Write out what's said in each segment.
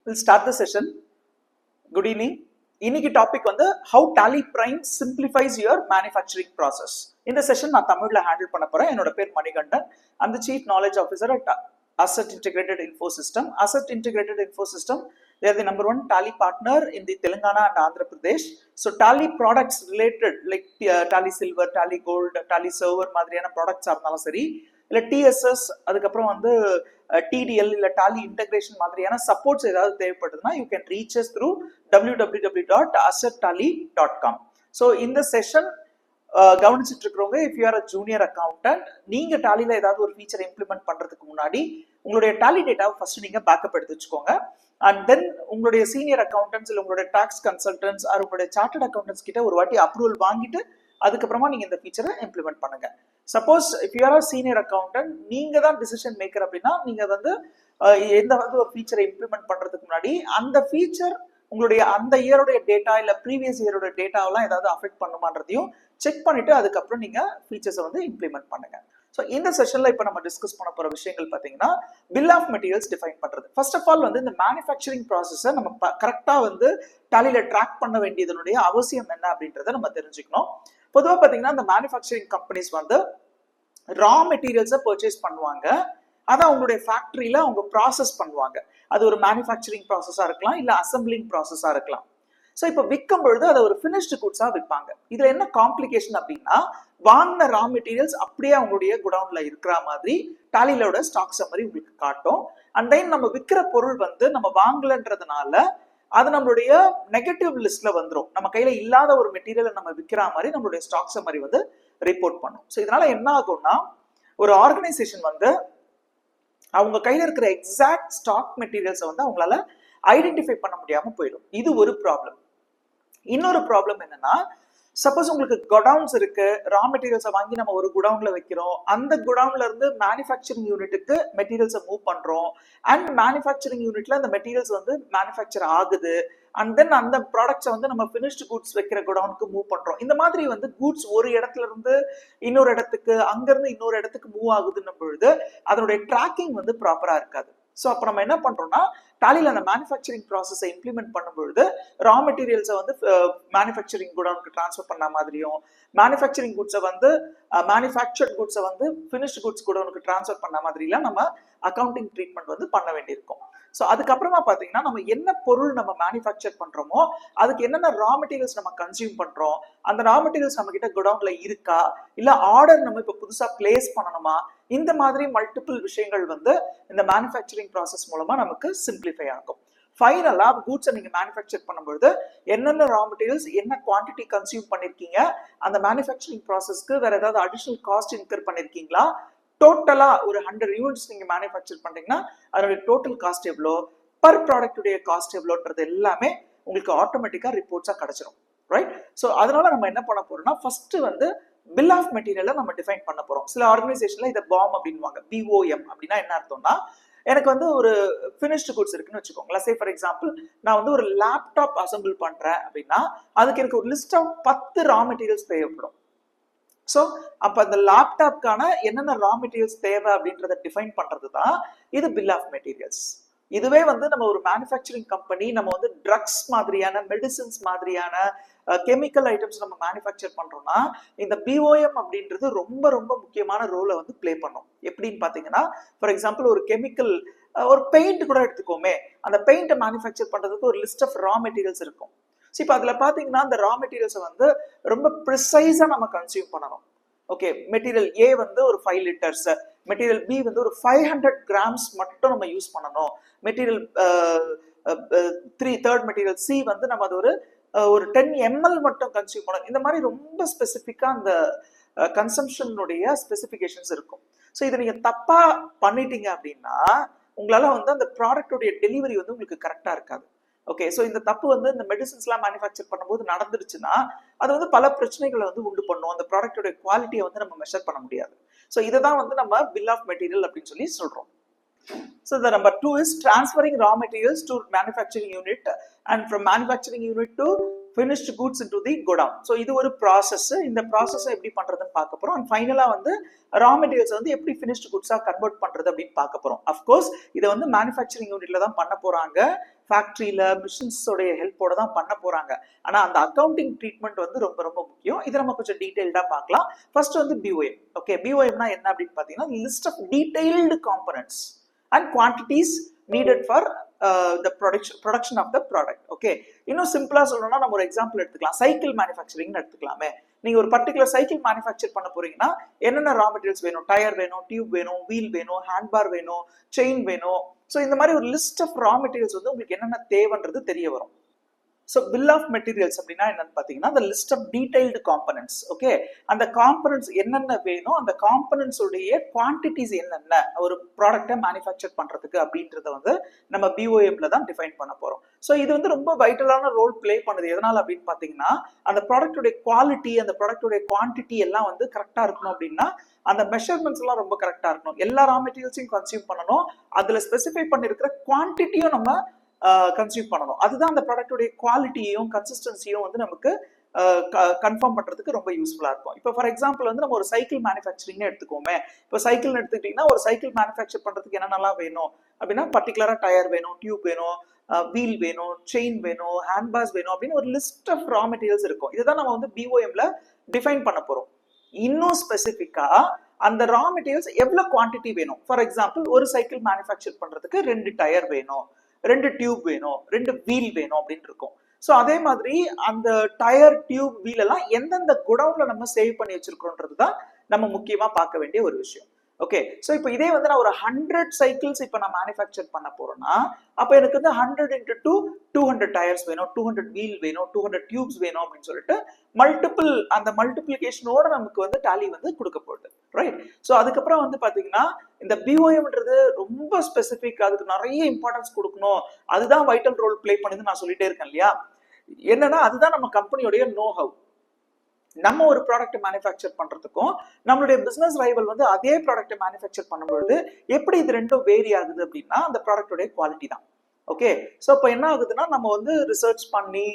We'll start the session. Good evening. இன்னைக்கு topic வந்து how Tally Prime simplifies your manufacturing process. இந்த session நான் தமிழ்ல ஹேண்டில் பண்ண போறேன். என்னோட பேர் Manikandan. I'm the Chief Knowledge Officer at Asset Integrated Info System. Asset Integrated Info System, they are the number one Tally partner in the Telangana and Andhra Pradesh. So Tally products related like Tally Silver, Tally Gold, Tally Server மாதிரியான ப்ராடக்ட்ஸாக இருந்தாலும் சரி, இல்லை TDS, அதுக்கப்புறம் வந்து DDL இல்லை tally integration மாதிரியான supports ஏதாவது தேவைப்படுதுன்னா you can reach us through www.assettally.com. So இந்த செஷன் கவனிச்சுட்டு இருக்கிறவங்க, if you are a junior accountant, நீங்க டாலியில ஏதாவது ஒரு ஃபீச்சரை இம்ப்ளிமெண்ட் பண்றதுக்கு முன்னாடி உங்களுடைய டாலி டேட்டாவை ஃபர்ஸ்ட் நீங்க பேக்கப் எடுத்து வச்சுக்கோங்க. அண்ட் தென் உங்களுடைய சீனியர் அக்கௌண்டன்ஸ் இல்லை உங்களுடைய டாக்ஸ் கன்சல்டன்ஸ் ஆர் உங்களுடைய சார்ட்டர்ட் அக்கௌண்டன்ஸ் கிட்ட ஒரு வாட்டி அப்ரூவல் வாங்கிட்டு அதுக்கப்புறமா நீங்க இந்த ஃபீச்சரை இம்ப்ளிமெண்ட் பண்ணுங்க. Suppose if you are a senior accountant, நீங்க தான் டிசிஷன் மேக்கர் அப்படின்னா நீங்க வந்து எந்த வந்து ஒரு ஃபீச்சரை இம்ப்ளிமெண்ட் பண்றதுக்கு முன்னாடி அந்த ஃபீச்சர் உங்களுடைய அந்த இயரோடைய டேட்டா இல்லை ப்ரீவியஸ் இயரோட டேட்டாவெல்லாம் ஏதாவது அஃபெக்ட் பண்ணுமான்றதையும் செக் பண்ணிட்டு அதுக்கப்புறம் நீங்க ஃபீச்சர்ஸை வந்து இம்ப்ளிமெண்ட் பண்ணுங்க. ஸோ இந்த செஷன்ல இப்போ நம்ம டிஸ்கஸ் பண்ண போற விஷயங்கள் பார்த்தீங்கன்னா பில் ஆஃப் மெட்டீரியல்ஸ் டிஃபைன் பண்றது. ஃபர்ஸ்ட் ஆஃப் ஆல் வந்து இந்த மேனுஃபேக்சரிங் ப்ராசஸை நம்ம கரெக்டா வந்து டாலியில ட்ராக் பண்ண வேண்டியதனுடைய அவசியம் என்ன அப்படின்றத நம்ம தெரிஞ்சுக்கணும். பொதுவாக பார்த்தீங்கன்னா இந்த மேனுஃபேக்சரிங் கம்பெனிஸ் வந்து ரா மெட்டீரியல்ஸை பர்ச்சேஸ் பண்ணுவாங்க, அதை அவங்களுடைய ஃபேக்டரியில அவங்க ப்ராசஸ் பண்ணுவாங்க. அது ஒரு மேனுஃபேக்சரிங் ப்ராசஸா இருக்கலாம், இல்லை அசம்பிளிங் ப்ராசஸா இருக்கலாம். ஸோ இப்போ விற்கும் பொழுது அதை ஒரு ஃபினிஷ்டு குட்ஸா விற்பாங்க. இதுல என்ன காம்ப்ளிகேஷன் அப்படின்னா, வாங்கின ரா மெட்டீரியல்ஸ் அப்படியே அவங்களுடைய குடவுன்ல இருக்கிற மாதிரி டாலிலோட ஸ்டாக் சம்மரி உங்களுக்கு காட்டும். அண்ட் தென் நம்ம விற்கிற பொருள் வந்து நம்ம வாங்கலன்றதுனால அது நம்மளுடைய நெகட்டிவ் லிஸ்ட்ல வந்துடும். நம்ம கையில இல்லாத ஒரு மெட்டீரியலை நம்ம விற்கிற மாதிரி நம்மளுடைய ஸ்டாக் சம்மரி வந்து ரிப்போர்ட் பண்ணும். ஸோ இதனால என்ன ஆகும்னா, ஒரு ஆர்கனைசேஷன் வந்து அவங்க கையில இருக்கிற எக்ஸாக்ட் ஸ்டாக் மெட்டீரியல்ஸை வந்து அவங்களால ஐடென்டிஃபை பண்ண முடியாம போயிடும். இது ஒரு ப்ராப்ளம். இன்னொரு ப்ராப்ளம் என்னன்னா, சப்போஸ் உங்களுக்கு குடவுன்ஸ் இருக்கு, ரா மெட்டீரியல்ஸை வாங்கி நம்ம ஒரு குடவுன்ல வைக்கிறோம், அந்த குடவுன்ல இருந்து மேனுஃபேக்சரிங் யூனிட்டுக்கு மெட்டீரியல்ஸை மூவ் பண்றோம், அண்ட் மேனுஃபேக்சரிங் யூனிட்ல அந்த மெட்டீரியல்ஸ் வந்து மேனுஃபேக்சர் ஆகுது, அண்ட் தென் அந்த ப்ராடக்ட்ஸை வந்து நம்ம ஃபினிஷ்டு கூட்ஸ் வைக்கிற குடவுனுக்கு மூவ் பண்றோம். இந்த மாதிரி வந்து கூட்ஸ் ஒரு இடத்துல இருந்து இன்னொரு இடத்துக்கு, அங்கிருந்து இன்னொரு இடத்துக்கு மூவ் ஆகுதுன்னும் பொழுது அதனுடைய ட்ராக்கிங் வந்து ப்ராப்பரா இருக்காது. ஸோ அப்போ நம்ம என்ன பண்றோம்னா, டாலியில் அந்த மேனுஃபேக்சரிங் ப்ராசஸை இம்ப்ளிமெண்ட் பண்ணும்பொழுது ரா மெட்டீரியல்ஸை வந்து மேனுஃபேக்சரிங் குடவுனுக்கு ட்ரான்ஸ்ஃபர் பண்ண மாதிரியும், மேனுஃபேக்சரிங் குட்ஸை வந்து மேனுஃபேக்சர்ட் குட்ஸை வந்து ஃபினிஷ்டு குட்ஸ் குடவுனுக்கு ட்ரான்ஸ்ஃபர் பண்ண மாதிரிலாம் நம்ம அக்கௌண்டிங் ட்ரீட்மெண்ட் வந்து பண்ண வேண்டியிருக்கும். ஸோ அதுக்கப்புறமா பார்த்தீங்கன்னா, நம்ம என்ன பொருள் நம்ம மேனுஃபேக்சர் பண்றோமோ அதுக்கு என்னென்ன ரா மெட்டீரியல்ஸ் நம்ம கன்சியூம் பண்றோம், அந்த ரா மெட்டீரியல்ஸ் நம்ம கிட்ட குடவுன்ல இருக்கா, இல்லை ஆர்டர் நம்ம இப்போ புதுசாக பிளேஸ் பண்ணணுமா, இந்த மாதிரி மல்டிபிள் விஷயங்கள் வந்து இந்த மேனுஃபேக்சரிங் ப்ராசஸ் மூலமா நமக்கு சிம்பிளிஃபை ஆகும். ஃபைனலா கூட்ஸை நீங்க மேனுஃபேக்சர் பண்ணும்போது என்னென்ன ரா மெட்டீரியல்ஸ் என்ன குவான்டிட்டி கன்சியூம் பண்ணிருக்கீங்க, அந்த மேனுஃபேக்சரிங் ப்ராசஸ்க்கு வேற ஏதாவது அடிஷனல் காஸ்ட் இன்கர் பண்ணிருக்கீங்களா, டோட்டலா ஒரு 100 யூனிட்ஸ் நீங்க மேனுஃபேக்சர் பண்றீங்கன்னா அதனுடைய டோட்டல் காஸ்ட் எவ்வளோ, பர் ப்ராடக்டுடைய காஸ்ட் எவ்வளோன்றது எல்லாமே உங்களுக்கு ஆட்டோமேட்டிக்கா ரிப்போர்ட்ஸா கிடைச்சிடும். ரைட்? ஸோ அதனால நம்ம என்ன பண்ண போறோம்னா, ஃபர்ஸ்ட் வந்து பில் ஆஃப் மெட்டீரியலை நம்ம டிஃபைன் பண்ண போறோம். சில ஆர்கனைசேஷன்ல இதை பாம் அப்படின்வாங்க. BOM அப்படின்னா என்ன அர்த்தம்னா, எனக்கு வந்து ஒரு ஃபினிஷ்டு குட்ஸ் இருக்குன்னு வச்சுக்கோங்களேன். சே ஃபார் எக்ஸாம்பிள், நான் வந்து ஒரு லேப்டாப் அசம்பிள் பண்றேன் அப்படின்னா அதுக்கு எனக்கு ஒரு லிஸ்ட் ஆஃப் 10 ரா மெட்டீரியல்ஸ் தேவைப்படும். ஸோ அப்போ அந்த லேப்டாப்கான என்னென்ன ரா மெட்டீரியல்ஸ் தேவை அப்படின்றத டிஃபைன் பண்றது தான் இது பில் ஆஃப் மெட்டீரியல்ஸ். இதுவே வந்து நம்ம ஒரு மேனுஃபேக்சரிங் கம்பெனி, நம்ம வந்து ட்ரக்ஸ் மாதிரியான, மெடிசின்ஸ் மாதிரியான கெமிக்கல் ஐட்டம்ஸ் நம்ம மேனுஃபேக்சர் பண்றோம்னா இந்த BOM அப்படின்றது ரொம்ப ரொம்ப முக்கியமான ரோலை வந்து பிளே பண்ணும். எப்படின்னு பாத்தீங்கன்னா, ஃபார் எக்ஸாம்பிள் ஒரு கெமிக்கல், ஒரு பெயிண்ட் கூட எடுத்துக்கோமே, அந்த பெயிண்ட்டை மேனுஃபேக்சர் பண்றதுக்கு ஒரு லிஸ்ட் ஆஃப் ரா மெட்டீரியல்ஸ் இருக்கும். ஸோ இப்போ அதில் பார்த்தீங்கன்னா அந்த ரா மெட்டீரியல்ஸை வந்து ரொம்ப ப்ரிசைஸாக நம்ம கன்சியூம் பண்ணணும். ஓகே, மெட்டீரியல் A வந்து ஒரு 5 லிட்டர்ஸ், மெட்டீரியல் B வந்து ஒரு 500 கிராம்ஸ் மட்டும் நம்ம யூஸ் பண்ணணும், மெட்டீரியல் தேர்ட் மெட்டீரியல் C வந்து நம்ம அது ஒரு 10 ml மட்டும் கன்சியூம் பண்ணணும். இந்த மாதிரி ரொம்ப ஸ்பெசிஃபிக்காக அந்த கன்சம்ஷனுடைய ஸ்பெசிஃபிகேஷன்ஸ் இருக்கும். ஸோ இதை நீங்கள் தப்பாக பண்ணிட்டீங்க அப்படின்னா உங்களால் வந்து அந்த ப்ராடக்டோடைய டெலிவரி வந்து உங்களுக்கு கரெக்டாக இருக்காது. ஓகே, ஸோ இந்த தப்பு வந்து இந்த மெடிசின்ஸ்லாம் மேனுஃபேக்சர் பண்ணும்போது நடந்துருச்சுன்னா அது வந்து பல பிரச்சனைகளை வந்து உண்டு பண்ணும். அந்த ப்ராடக்டோட குவாலிட்டியை வந்து நம்ம மெஷர் பண்ண முடியாது. ஸோ இதை தான் வந்து நம்ம பில் ஆஃப் மெட்டீரியல் அப்படின்னு சொல்லி சொல்றோம். So the number 2 is transferring raw materials to manufacturing unit and from manufacturing unit to finished goods into the godown. So இது ஒரு ப்ராசஸ். இந்த ப்ராசஸ் எப்படி பண்றதுன்னு பார்க்க போறோம். அண்ட் ஃபைனலா வந்து ரா மெட்டீரியல்ஸ் வந்து எப்படி finished goods கன்வெர்ட் பண்றது அப்படின்னு பார்க்க போறோம். அஃப்கோர்ஸ் இதை வந்து மேனுஃபேக்சரிங் யூனிட்ல தான் பண்ண போறாங்க, ஃபேக்டரியில மிஷின்ஸோடைய ஹெல்ப்போட தான் பண்ண போறாங்க. ஆனா அந்த அக்கௌண்டிங் ட்ரீட்மெண்ட் வந்து ரொம்ப ரொம்ப முக்கியம். இதை நம்ம கொஞ்சம் டீடைல்டா பார்க்கலாம். ஃபர்ஸ்ட் வந்து BOM. ஓகே, BOMனா என்ன அப்படின்னு பார்த்தீங்கன்னா list of detailed components and quantities needed for the production of the product. Okay, இன்னும் சிம்பிளா சொல்லணும்னா நம்ம ஒரு எக்ஸாம்பிள் எடுத்துக்கலாம். சைக்கிள் மேனுஃபேக்சரிங் எடுத்துக்கலாமே. நீங்க ஒரு பர்டிகுலர் சைக்கிள் மேனுஃபேக்சர் பண்ண போறீங்கன்னா என்னென்ன ரா மெட்டீரியல்ஸ் வேணும்? டயர் வேணும், டியூப் வேணும், வீல் வேணும், ஹேண்ட் பார் வேணும், செயின் வேணும். ஸோ இந்த மாதிரி ஒரு லிஸ்ட் ஆஃப் ரா மெட்டீரியல்ஸ் வந்து உங்களுக்கு என்னென்ன தேவைன்றது தெரிய வரும். ஸோ பில் ஆஃப் மெட்டீரியல்ஸ் அப்படின்னா என்னன்னு பார்த்தீங்கன்னா the list of detailed components. Okay, அந்த காம்பனன்ட்ஸ் என்னென்ன வேணும், அந்த காம்பனன்ட்ஸ் உடைய குவான்டிட்டிஸ் என்னென்ன ஒரு ப்ராடக்டை மேனுஃபேக்சர் பண்றதுக்கு அப்படின்றத வந்து நம்ம BOMல தான் டிஃபைன் பண்ண போறோம். ஸோ இது வந்து ரொம்ப வைட்டலான ரோல் பிளே பண்ணுது. எதனால அப்படின்னு பார்த்தீங்கன்னா அந்த ப்ராடக்டுடைய குவாலிட்டி, அந்த ப்ராடக்டுடைய குவான்டிட்டி எல்லாம் வந்து கரெக்டா இருக்கணும். அப்படின்னா அந்த மெஷர்மெண்ட்ஸ் எல்லாம் ரொம்ப கரெக்டா இருக்கணும். எல்லா ரா மெட்டீரியல்ஸையும் கன்சியூம் பண்ணணும். அதுல ஸ்பெசிஃபை பண்ணிருக்கிற குவான்டிட்டியும் நம்ம கன்சியூம் பண்ணணும். அதுதான் அந்த ப்ராடக்டோடைய குவாலிட்டியையும் கன்சிஸ்டன்சியும் வந்து நமக்கு கன்ஃபார்ம் பண்றதுக்கு ரொம்ப யூஸ்ஃபுல்லா இருக்கும். இப்போ ஃபார் எக்ஸாம்பிள் வந்து நம்ம ஒரு சைக்கிள் மேனுஃபேக்சரிங் எடுத்துக்கோமே. இப்போ சைக்கிள் எடுத்துக்கிட்டீங்கன்னா ஒரு சைக்கிள் மேனுஃபேக்சர் பண்றதுக்கு என்னென்னலாம் வேணும் அப்படின்னா பர்டிகுலரா டயர் வேணும், டியூப் வேணும், வீல் வேணும், செயின் வேணும், ஹேண்ட் பாஸ் வேணும் அப்படின்னு ஒரு லிஸ்ட் ஆஃப் ரா மெட்டீரியல்ஸ் இருக்கும். இதுதான் நம்ம வந்து BOMல டிஃபைன் பண்ண போறோம். இன்னும் ஸ்பெசிஃபிக்கா அந்த ரா மெட்டீரியல்ஸ் எவ்வளவு குவான்டிட்டி வேணும். ஃபார் எக்ஸாம்பிள் ஒரு சைக்கிள் மேனுஃபேக்சர் பண்றதுக்கு 2 டயர் வேணும், 2 டியூப் வேணும், 2 வீல் வேணும் அப்படின்னு இருக்கும். ஸோ அதே மாதிரி அந்த டயர், டியூப், வீல் எல்லாம் எந்தெந்த குடவுன்ல நம்ம சேவ் பண்ணி வச்சிருக்கோன்றது தான் நம்ம முக்கியமா பார்க்க வேண்டிய ஒரு விஷயம். ஓகே, ஸோ இப்போ இதே வந்து நான் ஒரு 100 சைக்கிள்ஸ் இப்போ நான் மேனுஃபேக்சர் பண்ண போறேன்னா அப்போ எனக்கு வந்து 100 × 2 200 டயர்ஸ் வேணும், 200 வீல் வேணும், 200 டியூப்ஸ் வேணும் அப்படின்னு சொல்லிட்டு மல்டிபிள் அந்த மல்டிபிளிகேஷனோட நமக்கு வந்து டாலி வந்து கொடுக்க போகுது. ரைட். ஸோ அதுக்கப்புறம் வந்து பாத்தீங்கன்னா இந்த BOMன்றது ரொம்ப ஸ்பெசிஃபிக், அதுக்கு நிறைய இம்பார்ட்டன்ஸ் கொடுக்கணும், அதுதான் வைட்டல் ரோல் பிளே பண்ணுதுன்னு நான் சொல்லிட்டே இருக்கேன் இல்லையா. என்னன்னா அதுதான் நம்ம கம்பெனியோடைய நோ ஹவ். நம்ம ஒரு ப்ராடக்ட் மேனுஃபேக்சர் பண்றதுக்கும் நம்மளுடைய பிசினஸ் ரைவல் வந்து அதே ப்ராடக்ட் மேனுஃபேக்சர் பண்ணும்பொழுது எப்படி இது ரெண்டும் வேரி ஆகுது அப்படின்னா அந்த ப்ராடக்டோடைய குவாலிட்டி தான். ஓகே, ஸோ இப்போ என்ன ஆகுதுன்னா நம்ம வந்து ரிசர்ச் பண்ணி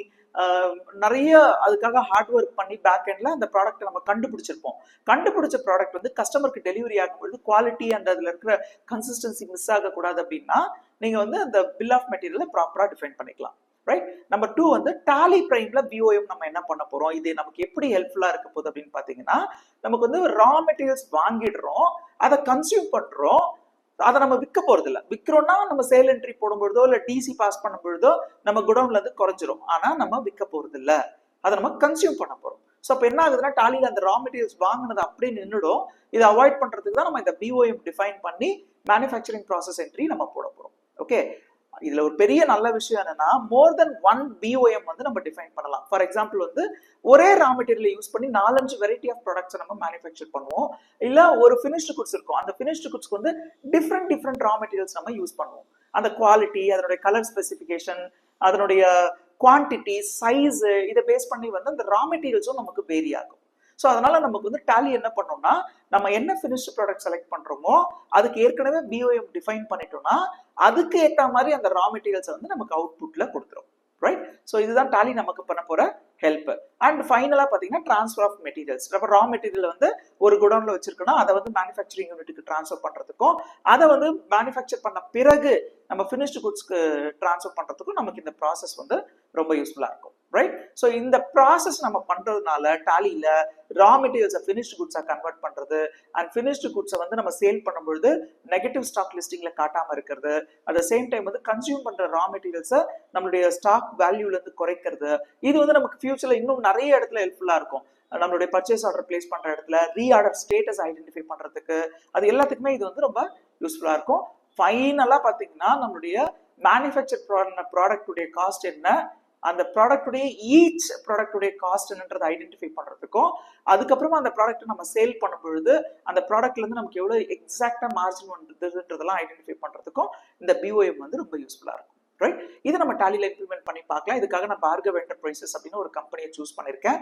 நிறைய அதுக்காக ஹார்ட் ஒர்க் பண்ணி பேக் எண்ட்ல அந்த ப்ராடக்ட் நம்ம கண்டுபிடிச்சிருப்போம். கண்டுபிடிச்ச ப்ராடக்ட் வந்து கஸ்டமருக்கு டெலிவரி ஆகும்போது குவாலிட்டி அண்ட் அதுல இருக்கிற கன்சிஸ்டன்சி மிஸ் ஆகக்கூடாது அப்படின்னா நீங்க வந்து அந்த பில் ஆஃப் மெட்டீரியலை ப்ராப்பரா டிஃபைன் பண்ணிக்கலாம். ரைட். நம்பர் 2 வந்து டாலி பிரைம்ல BOM நம்ம என்ன பண்ண போறோம், இது நமக்கு எப்படி ஹெல்ப்ஃபுல்லா இருக்க போகுது அப்படின்னு பாத்தீங்கன்னா நமக்கு வந்து ரா மெட்டீரியல்ஸ் வாங்கிடுறோம், அதை கன்சியூம் பண்றோம், அதை நம்ம விற்க போறது இல்லை. விற்கிறோம்னா நம்ம சேல் என்ட்ரி போடும்பொழுதோ இல்லை DC பாஸ் பண்ணும்பொழுதோ நம்ம குடவுன்ல இருந்து குறைஞ்சிரும். ஆனா நம்ம விற்க போறது இல்லை, அதை நம்ம கன்சியூம் பண்ண போறோம். ஸோ அப்போ என்ன ஆகுதுன்னா டாலியில் அந்த ரா மெட்டீரியல்ஸ் வாங்கினது அப்படியே நின்றுடும். இதை அவாய்ட் பண்றதுக்கு தான் நம்ம இந்த BOM டிஃபைன் பண்ணி மேனுஃபேக்சரிங் ப்ராசஸ் என்ட்ரி நம்ம போட போறோம். ஓகே, இதுல ஒரு பெரிய நல்ல விஷயம் என்னன்னா மோர் தென் 1 BOM வந்து நம்ம டிஃபைன் பண்ணலாம். ஃபார் எக்ஸாம்பிள் வந்து ஒரே ரா மெட்டீரியலை யூஸ் பண்ணி 4-5 வெரைட்டி ஆஃப் ப்ராடக்ட்ஸ் நம்ம மேனுஃபேக்சர் பண்ணுவோம். இல்ல ஒரு ஃபினிஷ்டு குட்ஸ் இருக்கும், அந்த ஃபினிஷ்டு குட்ஸ்க்கு வந்து டிஃப்ரெண்ட் ரா மெட்டீரியல்ஸ் நம்ம யூஸ் பண்ணுவோம். அந்த குவாலிட்டி, அதனுடைய கலர் ஸ்பெசிஃபிகேஷன், அதனுடைய குவான்டிட்டி, சைஸ், இதை பேஸ் பண்ணி வந்து அந்த ரா மெட்டீரியல்ஸும் நமக்கு வேரி ஆகும். ஸோ அதனால நமக்கு வந்து டாலி என்ன பண்ணோம்னா நம்ம என்ன ஃபினிஷ்டு ப்ராடக்ட் செலக்ட் பண்றோமோ அதுக்கு ஏற்கனவே BOM டிஃபைன் பண்ணிட்டோம்னா அதுக்கு ஏற்ற மாதிரி அந்த ரா மெட்டீரியல்ஸ் வந்து நமக்கு அவுட்புட்ல கொடுத்துரும். ரைட். ஸோ இதுதான் டாலி நமக்கு பண்ண போற ஹெல்ப். அண்ட் ஃபைனலா பாத்தீங்கன்னா டிரான்ஸ்ஃபர் ஆஃப் மெட்டீரியல்ஸ். நம்ம ரா மெட்டீரியல் வந்து ஒரு குடவுன்ல வச்சிருக்கோம்னா அதை வந்து மேனுஃபேக்சரிங் யூனிட்டுக்கு டிரான்ஸ்ஃபர் பண்றதுக்கும் அதை வந்து மேனுஃபேக்சர் பண்ண பிறகு நம்ம ஃபினிஷ்டு குட்ஸ்க்கு டிரான்ஸ்ஃபர் பண்றதுக்கும் நமக்கு இந்த ப்ராசஸ் வந்து ரொம்ப யூஸ்ஃபுல்லா இருக்கும். ரைட். ஸோ இந்த ப்ராசஸ் நம்ம பண்றதுனால டாலியில ரா மெட்டீரியல்ஸை ஃபினிஷ்டு குட்ஸா கன்வெர்ட் பண்றது அண்ட் ஃபினிஷ்டு குட்ஸை வந்து நம்ம சேல் பண்ணும்பொழுது நெகட்டிவ் ஸ்டாக் லிஸ்டிங்ல காட்டாம இருக்கிறது, அட் த சேம் டைம் வந்து கன்சியூம் பண்ற ரா மெட்டீரியல்ஸை நம்மளுடைய ஸ்டாக் வேல்யூல இருந்து குறைக்கிறது, இது வந்து நமக்கு ஃபியூச்சர்ல இன்னும் நிறைய இடத்துல ஹெல்ப்ஃபுல்லா இருக்கும். நம்மளுடைய பர்ச்சேஸ் ஆர்டர் பிளேஸ் பண்ற இடத்துல ரீஆர்டர் ஸ்டேட்டஸ் ஐடென்டிஃபை பண்றதுக்கு அது எல்லாத்துக்குமே இது வந்து ரொம்ப யூஸ்ஃபுல்லா இருக்கும். ஃபைனலா பாத்தீங்கன்னா நம்மளுடைய மேனுஃபேக்சர் ப்ராடக்டுடைய காஸ்ட் என்ன, அந்த ப்ராடக்டுடைய ஈச் ப்ராடக்டுடைய காஸ்ட் என்னன்றதை ஐடென்டிஃபை பண்றதுக்கும் அதுக்கப்புறமா அந்த ப்ராடக்ட் நம்ம சேல் பண்ணும் பொழுது அந்த ப்ராடக்ட்ல இருந்து நமக்கு எவ்வளவு எக்ஸாக்டா மார்ஜின் வந்துன்றதெல்லாம் ஐடென்டிஃபை பண்றதுக்கும் இந்த BOM வந்து ரொம்ப யூஸ்ஃபுல்லா இருக்கும். ரைட். இதை நம்ம டாலியில இம்ப்ளிமெண்ட் பண்ணி பார்க்கலாம். இதுக்காக நான் பார்கவ் என்டர்பிரைசஸ் அப்படின்னு ஒரு கம்பெனியை சூஸ் பண்ணிருக்கேன்.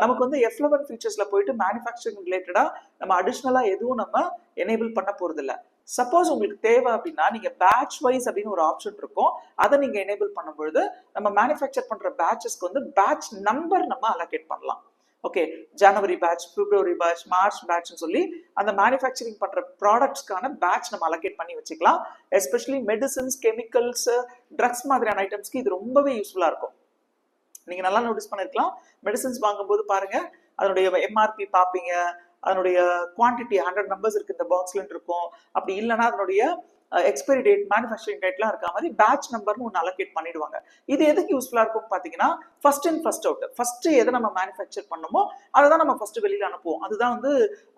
நமக்கு வந்து F11 ஃபீச்சர்ஸ்ல போயிட்டு மேனுஃபேக்சரிங் ரிலேட்டடா நம்ம அடிஷ்னலா எதுவும் நம்ம எனேபிள் பண்ண போறது இல்லை. சப்போஸ் உங்களுக்கு தேவை அப்படின்னா நீங்க பேட்ச் வைஸ் அப்படின்னு ஒரு ஆப்ஷன் இருக்கும், அதை நீங்க எனேபிள் பண்ணும்பொழுது நம்ம மேனுஃபேக்சர் பண்ற பேட்சஸ்க்கு வந்து பேட்ச் நம்பர் நம்ம அலோகேட் பண்ணலாம். ஓகே, ஜனவரி பேட்ச், பிப்ரவரி பேட்ச், மார்ச் பேட்ச்னு சொல்லி அந்த மேனுஃபேக்சரிங் பண்ற ப்ராடக்ட்ஸ்க்கான பேட்ச் நம்ம அலோகேட் பண்ணி வச்சுக்கலாம். எஸ்பெஷலி மெடிசின்ஸ், கெமிக்கல்ஸ், ட்ரக்ஸ் மாதிரியான ஐட்டம்ஸ்க்கு இது ரொம்பவே யூஸ்ஃபுல்லா இருக்கும். நீங்க நல்லா நோட்டீஸ் பண்ணிருக்கலாம், மெடிசின்ஸ் வாங்கும்போது பாருங்க அதனுடைய எம்ஆர்பி பார்ப்பீங்க, அதனுடைய குவான்டிட்டி 100 நம்பர்ஸ் இருக்கு இந்த பாக்ஸ்ல இருக்கும். அப்படி இல்லைன்னா அதனுடைய எக்ஸ்பைரி டேட், மேனுஃபேக்சரிங் டேட்லாம் இருக்க மாதிரி பேட்ச் நம்பர்னு ஒன்று அலோகேட் பண்ணிடுவாங்க. இது எதுக்கு யூஸ்ஃபுல்லா இருக்கும் பார்த்தீங்கன்னா, first in first out. First எதை நம்ம மேனுஃபேக்சர் பண்ணணுமோ அதை தான் நம்ம ஃபர்ஸ்ட் வெளியில அனுப்புவோம். அதுதான் வந்து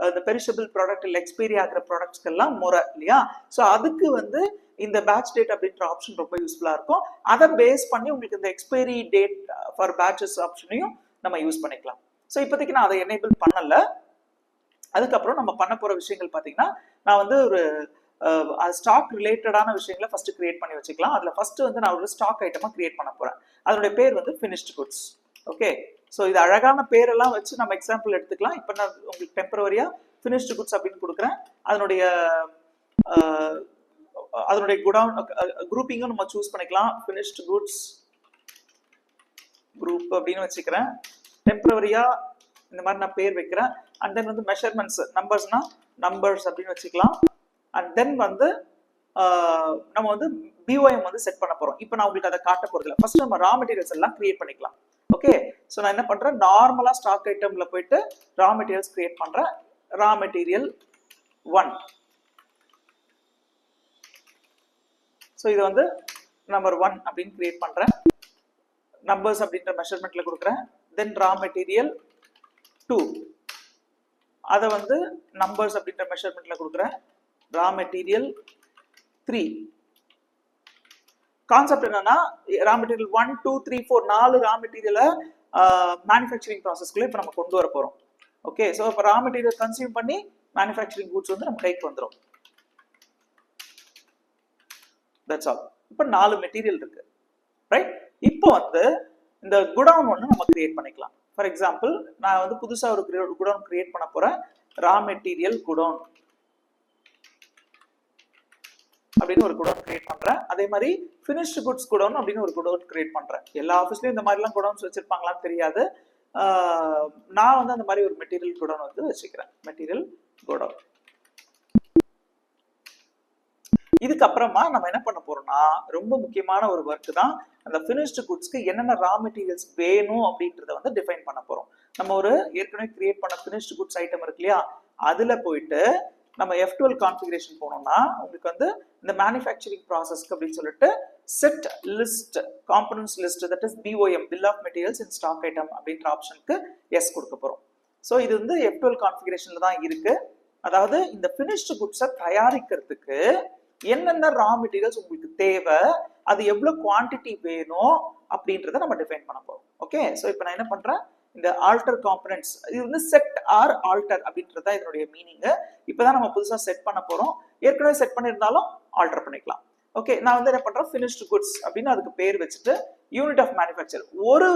இந்த பெரிஷபிள் ப்ராடக்ட் இல்லை எக்ஸ்பைரி ஆகிற ப்ராடக்ட்ஸ்க்கெல்லாம் முறை இல்லையா. ஸோ அதுக்கு வந்து இந்த பேட்ச் டேட் அப்படின்ற ஆப்ஷன் ரொம்ப யூஸ்ஃபுல்லா இருக்கும். அதை பேஸ் பண்ணி உங்களுக்கு இந்த எக்ஸ்பைரி டேட் ஃபார் பேட்சஸ் ஆப்ஷனையும் நம்ம யூஸ் பண்ணிக்கலாம். ஸோ இப்போதைக்கு நான் அதை எனேபிள் பண்ணல. அதுக்கப்புறம் நம்ம பண்ண போற விஷயங்கள் பார்த்தீங்கன்னா, நான் வந்து ஒரு ஸ்டாக் ரிலேட்டடான விஷயங்களை ஃபர்ஸ்ட் கிரியேட் பண்ணி வச்சுக்கலாம். அதுல ஃபர்ஸ்ட் வந்து நான் ஒரு ஸ்டாக் ஐட்டமா கிரியேட் பண்ண போறேன். அதனுடைய பேர் வந்து ஃபினிஷ்ட் குட்ஸ். ஓகே, ஸோ இது அழகான பேரெல்லாம் வச்சு நம்ம எக்ஸாம்பிள் எடுத்துக்கலாம். இப்போ நான் உங்களுக்கு டெம்பரவரியா ஃபினிஷ்ட் குட்ஸ் அப்படின்னு கொடுக்குறேன். அதனுடைய குடவுன் குரூப்பிங்கும் நம்ம சூஸ் பண்ணிக்கலாம். ஃபினிஷ்ட் குட்ஸ் குரூப் அப்படின்னு வச்சுக்கிறேன். டெம்பரவரியா இந்த மாதிரி நான் பேர் வைக்கிறேன். அண்ட் தென் வந்து மெஷர்மெண்ட்ஸ், நம்பர்ஸ்னா நம்பர்ஸ் அப்படின்னு வச்சுக்கலாம். அண்ட் தென் வந்து நம்ம வந்து பிஓஎம் வந்து செட் பண்ண போறோம். இப்போ நான் உங்களுக்கு அதை காட்ட போறது இல்லை. ஃபர்ஸ்ட் நம்ம ரா மெட்டீரியல்ஸ் எல்லாம் கிரியேட் பண்ணிக்கலாம். ஓகே, ஸோ நான் என்ன பண்றேன், நார்மலா ஸ்டாக் ஐட்டம்ல போயிட்டு ரா மெட்டீரியல்ஸ் கிரியேட் பண்றேன். ரா மெட்டீரியல் 1. ஸோ இது வந்து நம்பர் 1 அப்படின்னு கிரியேட் பண்றேன். நம்பர்ஸ் அப்படின்ற மெஷர்மெண்ட்ல கொடுக்குறேன். தென் ரா மெட்டீரியல் 2 அதை வந்து நம்பர்ஸ் அப்படின்ற மெஷர்மெண்ட்ல கொடுக்குறேன். Raw material 3. கான்செப்ட் என்னன்னா, ரா மெட்டீரியல் 1, 2, 3, 4 4 ரா மெட்டீரியலை மேனுஃபேக்சரிங் ப்ராசஸ்க்குள்ள இப்போ நம்ம கொண்டு வர போறோம். ஓகே, ஸோ இப்போ ரா மெட்டீரியல் கன்சியூம் பண்ணி மேனுஃபேக்சரிங் கூட்ஸ் வந்து நம்ம கைக்கு வந்துடும். That's all. இப்போ 4 மெட்டீரியல் இருக்கு, ரைட்? இப்போ வந்து இந்த குடவுன் ஒன்று நம்ம கிரியேட் பண்ணிக்கலாம். ஃபார் எக்ஸாம்பிள், நான் வந்து புதுசாக ஒரு குடவுன் கிரியேட் பண்ண போறேன். ரா மெட்டீரியல் குடவுன் அப்படின்னு ஒரு குடவுன் கிரியேட் பண்றேன். அதே மாதிரி ஃபினிஷ்ட் குட்ஸ் குடவுன் அப்படின்னு ஒரு குடவுன் கிரியேட் பண்றேன். எல்லா ஆஃபீஸ்லயும் இந்த மாதிரிலாம் குடவுன்ஸ் வச்சிருப்பாங்களான்னு தெரியாது. நான் வந்து அந்த மாதிரி ஒரு மெட்டீரியல் குடவுன் வந்து வச்சுக்கிறேன். Material godown. இதுக்கப்புறமா நம்ம என்ன பண்ண போறோம்னா, ரொம்ப முக்கியமான ஒரு ஒர்க் தான். அந்த ஃபினிஷ்டு குட்ஸ்க்கு என்னென்ன ரா மெட்டீரியல்ஸ் வேணும் அப்படின்றத வந்து டிஃபைன் பண்ண போறோம். நம்ம ஒரு ஏற்கனவே கிரியேட் பண்ண ஃபினிஷ்டு குட்ஸ் ஐட்டம் இருக்கு இல்லையா, அதுல போயிட்டு நம்ம F12 கான்ஃபிகரேஷன் போனோம்னா உங்களுக்கு வந்து இந்த மேனுஃபேக்சரிங் ப்ராசஸ்க்கு அப்படின்னு சொல்லிட்டு set list components list, that is BOM, bill of materials in stock item அப்படின்ற ஆப்ஷனுக்கு எஸ் கொடுக்க போறோம். ஸோ இது வந்து F12 கான்ஃபிகரேஷன்ல தான் இருக்கு. அதாவது இந்த ஃபினிஷ்டு குட்ஸை தயாரிக்கிறதுக்கு என்னென்ன ரா மெட்டீரியல்ஸ் உங்களுக்கு தேவை, அது எவ்வளவு குவான்டிட்டி வேணும் அப்படின்றத நம்ம டிஃபைன் பண்ண போறோம். ஓகே, ஸோ இப்போ நான் என்ன பண்றேன், இந்த ஆல்டர் காம்பனன்ட்ஸ், இது வந்து செட் ஆர் ஆல்டர் அப்படின்றத இதனுடைய மீனிங். இப்பதான் நம்ம புதுசா செட் பண்ண போறோம். ஏற்கனவே செட் பண்ணியிருந்தாலும் ஆல்டர் பண்ணிக்கலாம். ஓகே, நான் வந்து என்ன பண்றேன், ஃபினிஷ்டு குட்ஸ் அப்படின்னு அதுக்கு பேர் வச்சுட்டு யூனிட் ஆஃப் மேனுஃபேக்சர், ஒரு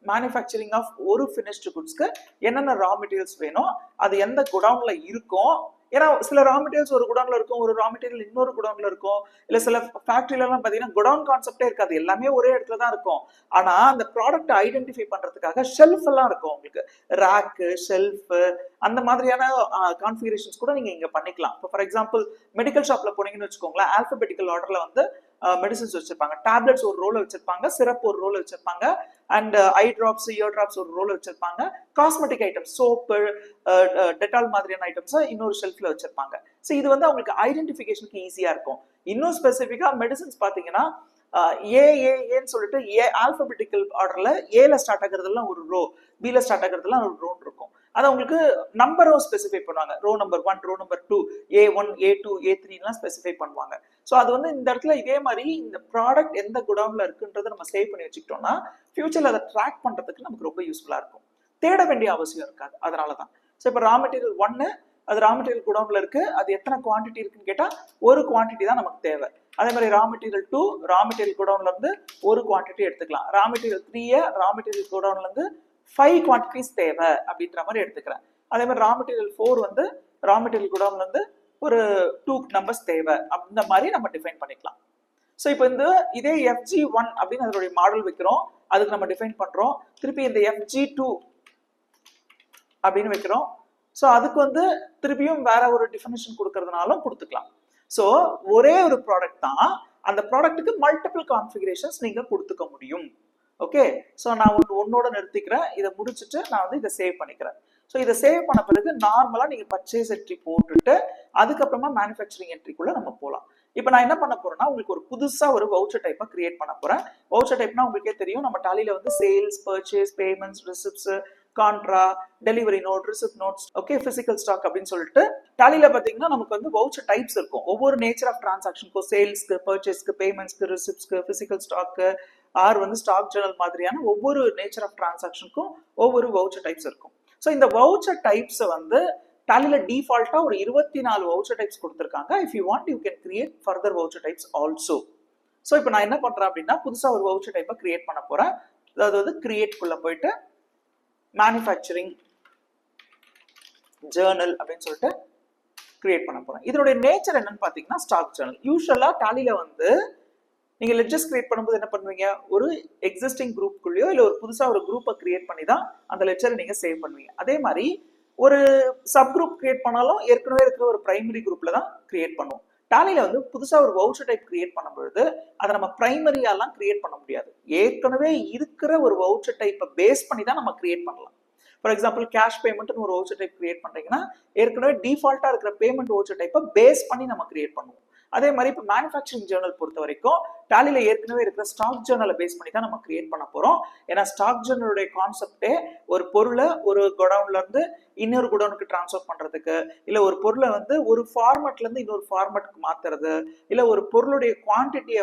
மேனுஃபேக்சரிங் ஆஃப் ஒரு ஃபினிஷ்டு குட்ஸ்க்கு என்னென்ன ரா மெட்டீரியல்ஸ் வேணும், அது எந்த குடவுன்ல இருக்கும். ஏன்னா சில ரா மெட்டீரியல்ஸ் ஒரு குடவுன்ல இருக்கும், ஒரு ரா மெட்டீரியல் இன்னொரு குடவுன்ல இருக்கும். இல்ல சில ஃபேக்டரியில எல்லாம் பாத்தீங்கன்னா குடவுன் கான்செப்டே இருக்காது, எல்லாமே ஒரே இடத்துல தான் இருக்கும். ஆனா அந்த ப்ராடக்ட் ஐடென்டிஃபை பண்றதுக்காக ஷெல்ஃப் எல்லாம் இருக்கும். உங்களுக்கு ரேக்கு, ஷெல்ஃப், அந்த மாதிரியான கான்ஃபிகரேஷன்ஸ் கூட நீங்க இங்க பண்ணிக்கலாம். இப்போ ஃபார் எக்ஸாம்பிள் மெடிக்கல் ஷாப்ல போனீங்கன்னு வச்சுக்கோங்களேன், ஆல்பபெட்டிக்கல் ஆர்டர்ல வந்து மெடிசன்ஸ் வச்சிருப்பாங்க. டேப்லெட்ஸ் ஒரு ரோல வச்சிருப்பாங்க, சிரப் ஒரு ரோல வச்சிருப்பாங்க, and eye drops, year drops ஒரு ரோல வச்சிருப்பாங்க. காஸ்மெட்டிக் ஐட்டம்ஸ், சோப்பு, டெட்டால் மாதிரியான ஐட்டம்ஸ் இன்னொரு ஷெல்ஃப்ல வச்சிருப்பாங்க. ஸோ இது வந்து அவங்களுக்கு ஐடென்டிஃபிகேஷனுக்கு ஈஸியா இருக்கும். இன்னும் ஸ்பெசிஃபிக்கா மெடிசன்ஸ் பாத்தீங்கன்னா ஏன்னு சொல்லிட்டு ஆல்பபெட்டிக்கல் ஆர்டர்ல ஏல ஸ்டார்ட் ஆகுறதுலாம் ஒரு ரோ, பில ஸ்டார்ட் ஆகுறதுலாம் ஒரு ரோன் இருக்கும். அதை உங்களுக்கு நம்பரும் ஸ்பெசிஃபை பண்ணுவாங்க. Row number 1, row number 2, A1, A2, A3 specify பண்ணுவாங்க. ஸோ அது வந்து இந்த இடத்துல இதே மாதிரி இந்த ப்ராடக்ட் எந்த குடவுன்ல இருக்குன்றதை நம்ம சேவ் பண்ணி வச்சுக்கிட்டோம்னா ஃபியூச்சர்ல அதை ட்ராக் பண்றதுக்கு நமக்கு ரொம்ப யூஸ்ஃபுல்லா இருக்கும். தேட வேண்டிய அவசியம் இருக்காது. அதனாலதான். ஸோ இப்போ ரா மெட்டீரியல் 1 அது ரா மெட்டீரியல் குடவுன்ல இருக்கு, அது எத்தனை குவான்டிட்டி இருக்குன்னு கேட்டா ஒரு குவான்டிட்டி தான் நமக்கு தேவை. அதே மாதிரி ரா மெட்டீரியல் 2 ரா மெட்டீரியல் குடவுன்ல இருந்து ஒரு குவான்டிட்டி எடுத்துக்கலாம். ரா மெட்டீரியல் 3 ரா மெட்டீரியல் குடவுன்ல இருந்து 5 குவான்டிட்டிஸ் தேவை அப்படின்ற மாதிரி எடுத்துக்கிறேன். அதே மாதிரி ரா மெட்டீரியல் 4 வந்து ரா மெட்டீரியல் குடவுன்ல இருந்து ஒரு 2 நம்பர்ஸ் தேவை, அந்த மாதிரி நம்ம டிஃபைன் பண்ணிக்கலாம். ஸோ இப்போ இதே FG1 அப்படின்னு அதனுடைய மாடல் வைக்கிறோம், அதுக்கு நம்ம டிஃபைன் பண்றோம். திருப்பி இந்த FG2 அப்படின்னு வைக்கிறோம். ஸோ அதுக்கு திருப்பியும் வேற ஒரு டிஃபனிஷன் கொடுக்கறதுனாலும் கொடுத்துக்கலாம். ஸோ ஒரே ஒரு ப்ராடக்ட் தான், அந்த ப்ராடக்ட்டுக்கு மல்டிபிள் கான்ஃபிகரேஷன்ஸ் நீங்க கொடுத்துக்க முடியும். ஓகே, ஸோ நான் ஒன்னோட நிறுத்திக்கிறேன். இதை முடிச்சுட்டு நான் இதை சேவ் பண்ணிக்கிறேன். ஸோ இதை சேவ் பண்ண பிறகு நார்மலா நீங்க பர்ச்சேஸ் என்ட்ரி போட்டுட்டு அதுக்கப்புறமா மேனுஃபேக்சரிங் என்ட்ரிக்குள்ள நம்ம போகலாம். இப்போ நான் என்ன பண்ண போறேன்னா, உங்களுக்கு ஒரு புதுசா ஒரு வவுச்சர் டைப்பை கிரியேட் பண்ண போறேன். வவுச்சர் டைப்னா உங்களுக்கே தெரியும், நம்ம டாலியில sales, purchase, payments, receipts, contra, delivery note, receipt notes, okay, physical stock அப்படின்னு சொல்லிட்டு டாலியில பாத்தீங்கன்னா நமக்கு வவுச்சர் டைப்ஸ் இருக்கும். ஒவ்வொரு நேச்சர் ஆஃப் டிரான்சாக்ஷனுக்கும், சேல்ஸ்க்கு, பர்ச்சேஸ்க்கு, பேமெண்ட்ஸ்க்கு, ரிசிப்ட்ஸ்க்கு, பிசிக்கல் ஸ்டாக்கு, ஆர் ஸ்டாக் ஜர்னல் மாதிரியான ஒவ்வொரு நேச்சர் ஆஃப் டிரான்சாக்ஷனுக்கும் ஒவ்வொரு வவுச்சர் டைப்ஸ் இருக்கும். ஸோ இந்த வவுச்சர் டைப்ஸ் டாலியில டிஃபால்ட்டா ஒரு 24 வவுச்சர் டைப்ஸ் கொடுத்துருக்காங்க. If you want you can create further voucher types also. So இப்போ நான் என்ன பண்றேன் அப்படின்னா, புதுசா ஒரு வவுச்சர் டைப்பை கிரியேட் பண்ண போறேன். அதாவது கிரியேட் குள்ள போயிட்டு மேனுஃபேக்சரிங் ஜேர்னல் அப்படின்னு சொல்லிட்டு கிரியேட் பண்ண போறேன். இதனுடைய நேச்சர் என்னன்னு பாத்தீங்கன்னா ஸ்டாக் ஜேர்னல். யூஸ்வலா டாலியில நீங்க லெட்ஜர்ஸ் கிரியேட் பண்ணும்போது என்ன பண்ணுவீங்க, ஒரு எக்ஸிஸ்டிங் குரூப்குள்ளேயோ இல்ல ஒரு புதுசா ஒரு குரூப்பை கிரியேட் பண்ணி தான் அந்த லெட்ஜரை நீங்க சேவ் பண்ணுவீங்க. அதே மாதிரி ஒரு சப் குரூப் கிரியேட் பண்ணாலும் ஏற்கனவே இருக்கிற ஒரு பிரைமரி குரூப்ல தான் கிரியேட் பண்ணுவோம். டாலியில புதுசா ஒரு வவுச்சர் டைப் கிரியேட் பண்ணும்பொழுது அதை நம்ம பிரைமரியாலாம் கிரியேட் பண்ண முடியாது. ஏற்கனவே இருக்கிற ஒரு வவுச்சர் டைப்பை பேஸ் பண்ணி தான் நம்ம கிரியேட் பண்ணலாம். ஃபார் எக்ஸாம்பிள் கேஷ் பேமெண்ட்னு ஒரு வவுச்சர் டைப் கிரியேட் பண்றீங்கன்னா ஏற்கனவே டிஃபால்ட்டா இருக்கிற பேமெண்ட் வவுச்சர் டைப்பை பேஸ் பண்ணி நம்ம கிரியேட் பண்ணுவோம். அதே மாதிரி இப்போ மேனுஃபேக்சரிங் ஜேர்னல் பொறுத்த வரைக்கும் டாலியில ஏற்கனவே இருக்கிற ஸ்டாக் ஜேர்னலை பேஸ் பண்ணி தான் நம்ம கிரியேட் பண்ண போறோம். ஏன்னா ஸ்டாக் ஜேர்னலுடைய கான்செப்டே ஒரு பொருளை ஒரு குடவுன்ல இருந்து இன்னொரு குடவுனுக்கு டிரான்ஸ்ஃபர் பண்றதுக்கு, இல்ல ஒரு பொருளை ஒரு ஃபார்மேட்ல இருந்து இன்னொரு ஃபார்மேட்டுக்கு மாத்துறது, இல்ல ஒரு பொருளுடைய குவான்டிட்டியை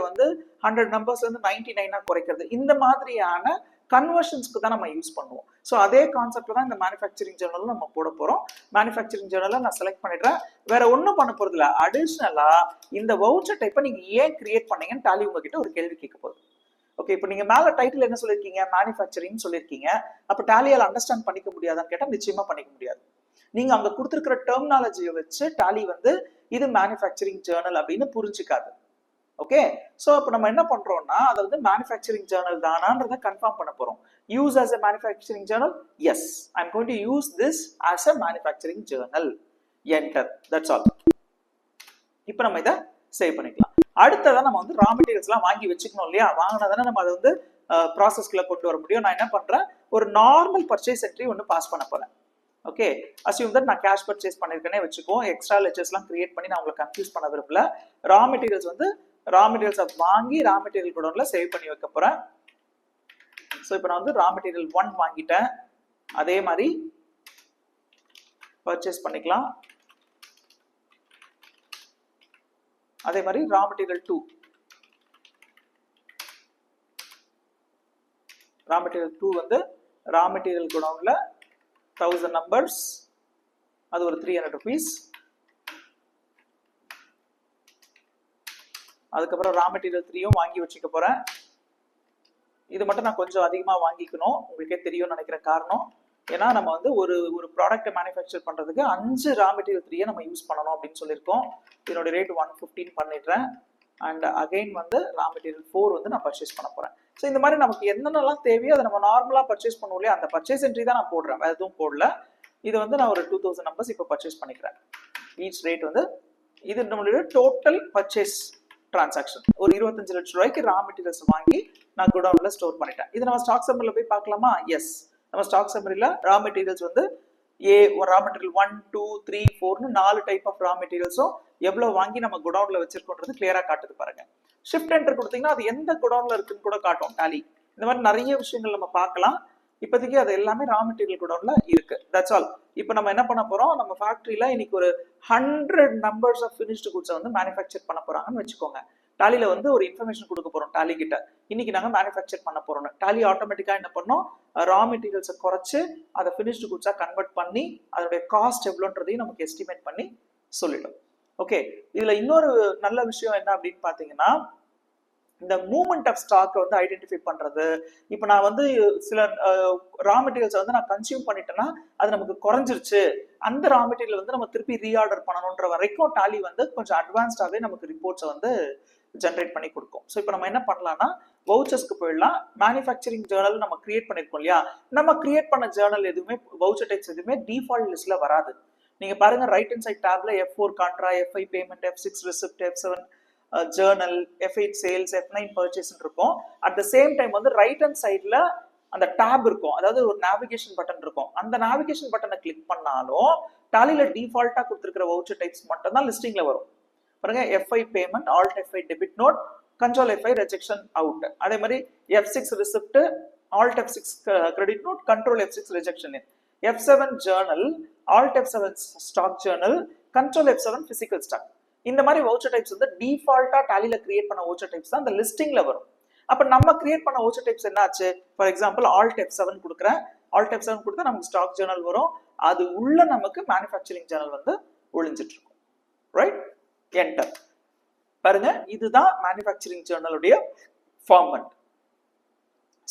100 நம்பர்ஸ்ல இருந்து 99 குறைக்கிறது, இந்த மாதிரியான கன்வர்ஷன்ஸ்க்கு தான் நம்ம யூஸ் பண்ணுவோம். ஸோ அதே கான்செப்ட் தான் இந்த மேனுஃபேக்சரிங் ஜேர்னலும் நம்ம போட போறோம். மேனுஃபேக்சரிங் ஜேர்னலை நான் செலக்ட் பண்ணிடுறேன். வேற ஒன்றும் பண்ண போறது இல்லை. அடிஷ்னலா இந்த வவுச்சர் டைப்பை நீங்க ஏன் கிரியேட் பண்ணீங்கன்னு டாலி உங்ககிட்ட ஒரு கேள்வி கேட்க போகுது. ஓகே, இப்போ நீங்க மேல டைட்டில் என்ன சொல்லிருக்கீங்க, மேனுஃபேக்சரிங் சொல்லிருக்கீங்க. அப்ப டாலியால் அண்டர்ஸ்டாண்ட் பண்ணிக்க முடியாதான்னு கேட்டா நிச்சயமா பண்ணிக்க முடியாது. நீங்க அங்க கொடுத்துருக்கிற டெர்மினாலஜியை வச்சு டாலி இது மேனுஃபேக்சரிங் ஜேர்னல் அப்படின்னு புரிஞ்சுக்காது. ஓகே, ஸோ இப்போ நம்ம என்ன பண்றோம்னா அதை மேனுஃபேக்சரிங் ஜேர்னல் தானான்றதை கன்ஃபார்ம் பண்ண போறோம். Use as a manufacturing journal, yes, I am going to use this as a manufacturing journal. Enter, that's all. இப்போ நம்ம இதை சேவ் பண்ணிக்கலாம். அடுத்ததான் நம்ம ரா மெட்டீரியல்ஸ்லாம் வாங்கி வச்சுக்கணும் இல்லையா, வாங்கினதானே நம்ம அதை ப்ராசஸ்க்குள்ள கொண்டு வர முடியும். நான் என்ன பண்றேன், ஒரு நார்மல் பர்ச்சேஸ் என்ட்ரி ஒன்று பாஸ் பண்ண போறேன். ஓகே, அஸ்யூம் தட் நான் கேஷ் பர்ச்சேஸ் பண்ணிருக்கேனே வச்சுக்கோம். எக்ஸ்ட்ரா லெட்ஜர்ஸ்லாம் கிரியேட் பண்ணி நான் உங்களை கன்ஃபியூஸ் பண்ண விரும்பல. ரா மெட்டீரியல்ஸை வாங்கி ரா மெட்டீரியல் குடோன்ல சேவ் பண்ணி வைக்க போறேன். ஸோ இப்போ நான் ரா மெட்டீரியல் 1 வாங்கிட்டேன். அதே மாதிரி பர்ச்சேஸ் பண்ணிக்கலாம். அதே மாதிரி raw material 2, raw material 2 raw material குடோன்ல 1000 நம்பர்ஸ், அது ஒரு 300 rupees. அதுக்கப்புறம் ரா மெட்டீரியல் 3யும் வாங்கி வச்சுக்க போறேன். இது மட்டும் நான் கொஞ்சம் அதிகமா வாங்கிக்கணும், உங்களுக்கே தெரியும் நினைக்கிற காரணம். ஏன்னா நம்ம ஒரு ப்ராடக்ட் மேனுஃபேக்சர் பண்றதுக்கு 5 ரா மெட்டீரியல் 3 நம்ம யூஸ் பண்ணணும் அப்படின்னு சொல்லியிருக்கோம். இதோட ரேட் 115 பண்ணிடுறேன். அண்ட் அகைன் ரா மெட்டீரியல் 4 நான் பர்ச்சேஸ் பண்ண போறேன். ஸோ இந்த மாதிரி நமக்கு என்னென்னலாம் தேவையோ அதை நம்ம நார்மலா பர்ச்சேஸ் பண்ணுவோம் இல்லையா, அந்த பர்ச்சேஸ் என்ட்ரி தான் நான் போடுறேன், வேற எதுவும் போடல. இது நான் ஒரு 2000 நம்பர்ஸ் இப்போ பர்ச்சேஸ் பண்ணிக்கிறேன். ஈச் ரேட் இது நம்மளுடைய டோட்டல் பர்ச்சேஸ் டிரான்சாக்ஷன். ஒரு 25 லட்சம் ரூபாய்க்கு ரா மெட்டீரியல்ஸ் வாங்கி நான் குடவுன்ல ஸ்டோர் பண்ணிட்டேன். இது நம்ம ஸ்டாக் சம்மரில போய் பார்க்கலாமா? எஸ், நம்ம ஸ்டாக் சம்மரில ரா மெட்டீரியல்ஸ் ரா மெட்டீரியல் 1, 2, 3, 4னு 4 டைப் ஆஃப் ரா மெட்டீரியல்ஸும் எவ்வளவு வாங்கி நம்ம குடவுன்ல வச்சிருக்கோன்றது கிளியரா காட்டுது பாருங்க. ஷிஃப்ட் என்டர் கொடுத்தீங்கன்னா அது எந்த குடவுன்ல இருக்குன்னு கூட காட்டும் டாலி. இந்த மாதிரி நிறைய விஷயங்கள் நம்ம பார்க்கலாம். இப்போதைக்கு அது எல்லாமே ரா மெட்டீரியல் குடவுன்ல இருக்கு. That's all. இப்போ நம்ம என்ன பண்ண போறோம், நம்ம ஃபேக்டரியில இன்னைக்கு ஒரு 100 நம்பர்ஸ் ஆஃப் ஃபினிஷ்டு குட்ஸை மேனுஃபேக்சர் பண்ண போறாங்கன்னு வச்சுக்கோங்க. டாலியில ஒரு இன்ஃபர்மேஷன் கொடுக்க போறோம் டாலி கிட்ட, இன்னைக்கு நாங்க மேனுஃபேக்சர் பண்ண போறோம். டாலி ஆட்டோமேட்டிக்கா என்ன பண்ணோம், ரா மெட்டீரியல்ஸை குறைச்சு அதை ஃபினிஷ்டு குட்ஸா கன்வெர்ட் பண்ணி அதோடைய காஸ்ட் எவ்வளோன்றதையும் நமக்கு எஸ்டிமேட் பண்ணி சொல்லிடும். ஓகே, இதுல இன்னொரு நல்ல விஷயம் என்ன அப்படின்னு பாத்தீங்கன்னா, இந்த மூவ்மெண்ட் ஆஃப் ஸ்டாக் வந்து ஐடென்டிஃபை பண்றது. இப்போ நான் வந்து சில ரா மெட்டீரியல்ஸ் வந்து நான் கன்சியூம் பண்ணிட்டேன்னா அது நமக்கு குறைஞ்சிருச்சு, அந்த ரா மெட்டீரியல் வந்து நம்ம திருப்பி ரீஆர்டர் பண்ணணுன்ற வரைக்கும் டாலி வந்து கொஞ்சம் அட்வான்ஸ்டாவே நமக்கு ரிப்போர்ட்ஸை வந்து ஜென்ரேட் பண்ணி கொடுக்கும். ஸோ இப்போ நம்ம என்ன பண்ணலாம்னா வவுச்சர்ஸ்க்கு போயிடலாம். மேனுஃபேக்சரிங் ஜேர்னல் நம்ம கிரியேட் பண்ணிருக்கோம் இல்லையா, நம்ம கிரியேட் பண்ண ஜேர்னல் எதுவுமே வவுச்சர் டைப்ஸ் எதுவுமே டிஃபால்ட் லிஸ்ட்ல வராது. நீங்க பாருங்க ரைட் ஹேண்ட் சைட் டேப்ல F4 contra, F5 payment, F6 receipt, F7 journal, F8 sales, F9 purchase இருக்கும். அட் த சேம் டைம் வந்து ரைட் ஹேண்ட் சைட்ல அந்த டேப் இருக்கும், அதாவது ஒரு நேவிகேஷன் பட்டன் இருக்கும். அந்த நேவிகேஷன் பட்டனை கிளிக் பண்ணாலும் டாலில டிஃபால்ட்டா கொடுத்துருக்கிற வவுச்சர் டைப்ஸ் மட்டும் தான் லிஸ்டிங்ல வரும். பாருங்க F5 payment, alt F5 debit note, control F5 rejection out. அதே மாதிரி F6 receipt, alt F6 credit note, control F6 rejection in. F7 journal, alt F7 stock journal, control F7 physical stock. இந்த மாதிரி voucher types வந்து டிஃபால்ட்டா டாலில create பண்ண voucher types தான் அந்த லிஸ்டிங்ல வரும். அப்ப நம்ம கிரியேட் பண்ண வவுச்சர் டைப்ஸ் என்ன ஆச்சு? ஃபார் எக்ஸாம்பிள் ஆல்ட் F7 கொடுக்குறேன், ஆல்ட் F7 கொடுத்தா நமக்கு ஸ்டாக் ஜேர்னல் வரும், அது உள்ள நமக்கு மேனுஃபேக்சரிங் ஜேர்னல் வந்து ஒளிஞ்சிட்டு இருக்கும். Right, enter. பாருங்க, இதுதான் மேனுஃபேக்சரிங் ஜேர்னலுடைய ஃபார்மட்.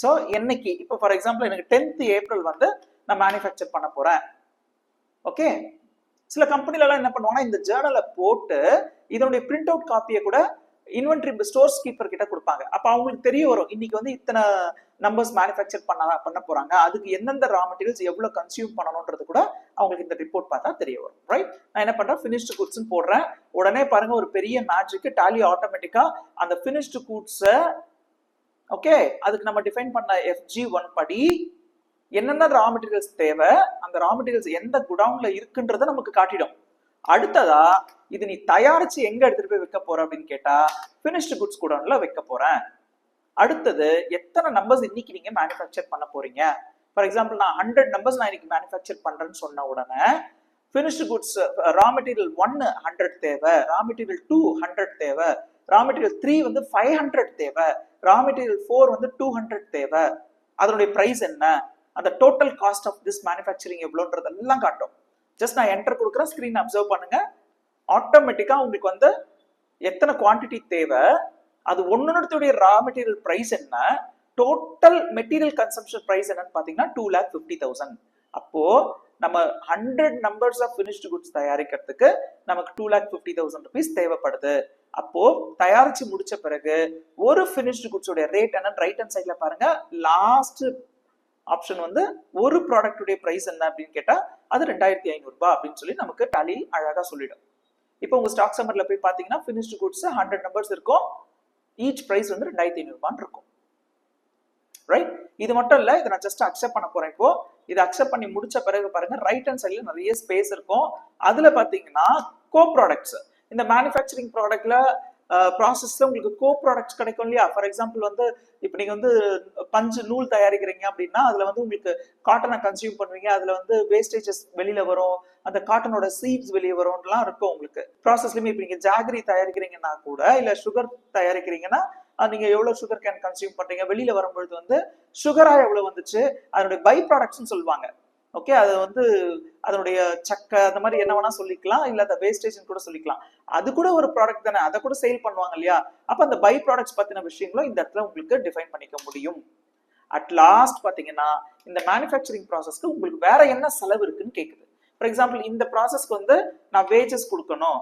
ஸோ என்னைக்கு இப்போ ஃபார் எக்ஸாம்பிள் எனக்கு 10th ஏப்ரல் வந்து நான் மேனுஃபேக்சர் பண்ண போறேன். ஓகே, சில கம்பெனில எல்லாம் என்ன பண்ணுவாங்கன்னா இந்த ஜேர்னலை போட்டு இதனுடைய பிரிண்ட் அவுட் காப்பியை கூட இன்வென்ட்ரி ஸ்டோர்ஸ் கீப்பர் கிட்ட கொடுப்பாங்க. அப்ப அவங்களுக்கு தெரிய வரும் இன்னைக்கு வந்து இத்தனை நம்பர்ஸ் மேனுஃபேக்சர் பண்ண போறாங்க, அதுக்கு எந்தெந்த ரா மெட்டீரியல்ஸ் எவ்வளவு கன்சியூம் பண்ணணும்ன்றது கூட அவங்களுக்கு இந்த ரிப்போர்ட் பார்த்தா தெரிய வரும். ரைட், நான் என்ன பண்றேன், ஃபினிஷ்டு குட்ஸ் போடுறேன். உடனே பாருங்க ஒரு பெரிய மேஜிக், டாலி ஆட்டோமேட்டிக்கா அந்த ஃபினிஷ்டு குட்ஸை ஓகே அதுக்கு நம்ம டிஃபைன் பண்ண FG1 படி என்னென்ன ரா மெட்டீரியல்ஸ் தேவை, அந்த ரா மெட்டீரியல்ஸ் எந்த குடவுன்ல இருக்குன்றத நமக்கு காட்டிடும். அடுத்ததா இது நீ தயாரிச்சு எங்க எடுத்துட்டு போய் வைக்க போற அப்படின்னு கேட்டா ஃபினிஷ்டு குட்ஸ் குடவுன்ல வைக்க போறேன். அடுத்தது எத்தனை நம்பர்ஸ் இன்னைக்கு நீங்க மேனுஃபேக்சர் பண்ண போறீங்க. ஃபார் எக்ஸாம்பிள் நான் 100 நம்பர்ஸ் நான் இன்னைக்கு மேனுஃபேக்சர் பண்றேன்னு சொன்ன உடனே ஃபினிஷ்டு குட்ஸ் ரா மெட்டீரியல் 1 100 தேவை, ரா மெட்டீரியல் 2 100 தேவை, ரா மெட்டீரியல் 3 வந்து 500 தேவை, ரா மெட்டீரியல் 4 வந்து 200 தேவை, அதனுடைய பிரைஸ் என்ன, அந்த total cost of this manufacturing எவ்வளோன்றதெல்லாம் காட்டும். ஜஸ்ட் நான் என்டர் கொடுக்குறேன், ஸ்கிரீன் அப்சர்வ் பண்ணுங்க. ஆட்டோமேட்டிக்கா உங்களுக்கு வந்து எத்தனை குவான்டிட்டி தேவை, அது ஒன்னொன்னுடைய ரா மெட்டீரியல் பிரைஸ் என்ன, டோட்டல் மெட்டீரியல் கன்சம்ஷன் பிரைஸ் என்னன்னு பாத்தீங்கன்னா 2,50,000. அப்போ நம்ம 100 நம்பர்ஸ் ஆஃப் ஃபினிஷ்டு குட்ஸ் தயாரிக்கிறதுக்கு நமக்கு 2,50,000 rupees தேவைப்படுது. அப்போ தயாரிச்சு முடிச்ச பிறகு ஒரு ஃபினிஷ்டு குட்ஸோட ரேட் என்னன்னு ரைட் ஹேண்ட் சைட்ல பாருங்க, லாஸ்ட் ஆப்ஷன் வந்து ஒரு ப்ராடக்டுடைய பிரைஸ் என்ன அப்படின்னு கேட்டா அது 2,500 ரூபாய் அப்படின்னு சொல்லி நமக்கு டாலி அழகா சொல்லிடும். இப்போ உங்க ஸ்டாக் சம்மர்ல போய் பாத்தீங்கன்னா ஃபினிஷ்டு குட்ஸ் 100 நம்பர்ஸ் இருக்கும், ஈச் பிரைஸ் வந்து 2,500 ரூபான்னு இருக்கும். ரைட், இது மட்டும் இல்ல, இதை நான் ஜஸ்ட் அக்செப்ட் பண்ண போறேன். இப்போ இதை அக்செப்ட் பண்ணி முடிச்ச பிறகு பாருங்க ரைட் ஹேண்ட் சைட்ல நிறைய ஸ்பேஸ் இருக்கும். அதுல பாத்தீங்கன்னா கோ ப்ராடக்ட்ஸ், இந்த மேனுஃபேக்சரிங் ப்ராடக்ட்ல ப்ராசஸ்ல உங்களுக்கு கோ ப்ராடக்ட்ஸ் கிடைக்கும் இல்லையா. ஃபார் எக்ஸாம்பிள் வந்து இப்போ நீங்க வந்து பஞ்சு நூல் தயாரிக்கிறீங்க அப்படின்னா அதுல வந்து உங்களுக்கு காட்டனை கன்சியூம் பண்ணுவீங்க, அதுல வந்து வேஸ்டேஜஸ் வெளியில வரும், அந்த காட்டனோட சீட்ஸ் வெளியே வரும்லாம் இருக்கும் உங்களுக்கு ப்ராசஸ்லயுமே. இப்போ நீங்க ஜாகரி தயாரிக்கிறீங்கன்னா கூட இல்ல சுகர் தயாரிக்கிறீங்கன்னா நீங்க எவ்வளவு சுகர் கேன் கன்சியூம் பண்றீங்க, வெளியில வரும்பொழுது வந்து சுகரா எவ்வளவு வந்துச்சு, அதனுடைய பை ப்ராடக்ட்ஸ் சொல்லுவாங்க. ஓகே, அது வந்து அதனுடைய சக்கை அந்த மாதிரி என்ன வேணா சொல்லிக்கலாம், இல்ல அந்த வேஸ்டேஜ் கூட சொல்லிக்கலாம். அது கூட ஒரு ப்ராடக்ட் தானே, அதை கூட சேல் பண்ணுவாங்க இல்லையா. அப்ப அந்த பை ப்ராடக்ட்ஸ் பத்தின விஷயங்களும் இந்த இடத்துல உங்களுக்கு டிஃபைன் பண்ணிக்க முடியும். அட் லாஸ்ட் பாத்தீங்கன்னா இந்த மேனுஃபேக்சரிங் ப்ராசஸ்க்கு உங்களுக்கு வேற என்ன செலவு இருக்குன்னு கேக்குது. ஃபார் எக்ஸாம்பிள் இந்த ப்ராசஸ்க்கு வந்து நான் வேஜஸ் கொடுக்கணும்.